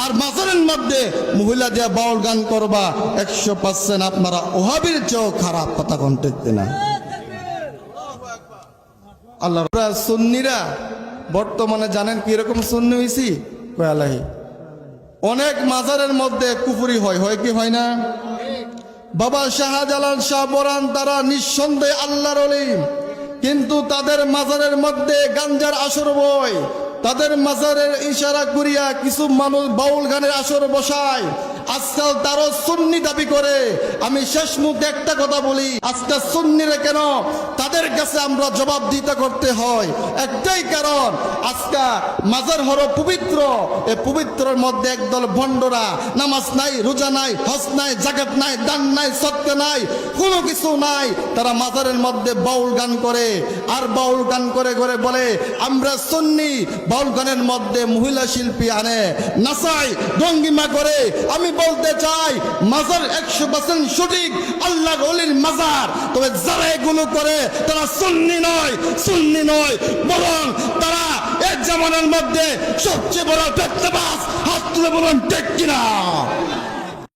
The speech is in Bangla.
আর মাজারের মধ্যে মহিলা দিয়া বাউল গান করবা 100% আপনারা ওহাবির চেয়েও খারাপ কথা কন্টেক্ট না। আল্লাহ সুন্নিরা বর্তমানে জানেন কি রকম সুন্নি হইছি কয়ালাহি অনেক মাজারের মধ্যে কুফরি হয় কি হয় না? বাবা শাহজালাল শাহ বরান তারা নিঃসন্দেহে আল্লাহর ওলি, কিন্তু তাদের মাজারের মধ্যে গাঞ্জার আসর বয়, তাদের মাজারের ইশারা করিয়া কিছু মানুষ বাউল গানের আসর বসায়। আজকাল তারও সুন্নি দাবি করে। আমি শেষ মুখে একটা কথা বলি, আজকাল সুন্নিরা কেন তাদের কাছে আমরা জবাব দিতে করতে হয়? একটাই কারণ, আজকা মাজার হলো পবিত্র, এই পবিত্রের মধ্যে একদল ভণ্ডরা নামাজ নাই, রোজা নাই, হজ নাই, জাকাত নাই, দান নাই, সদকা নাই, কোনো কিছু নাই। তারা মাজারের মধ্যে বাউল গান করে, আর বাউল গান করে করে বলে আমরা সুন্নি। বাউল গানের মধ্যে মহিলা শিল্পী আনে, নাচাই, ভঙ্গিমা করে। আমি বলতে চাই মাজার 100% সঠিক আল্লাহ ওলির মাজার, তবে যারা এগুলো করে তারা সুন্নি নয়, বরং তারা এক জামানার মধ্যে সবচেয়ে বড় ফেতনাবাজ। হাত তুলে বলুন ঠিক কিনা?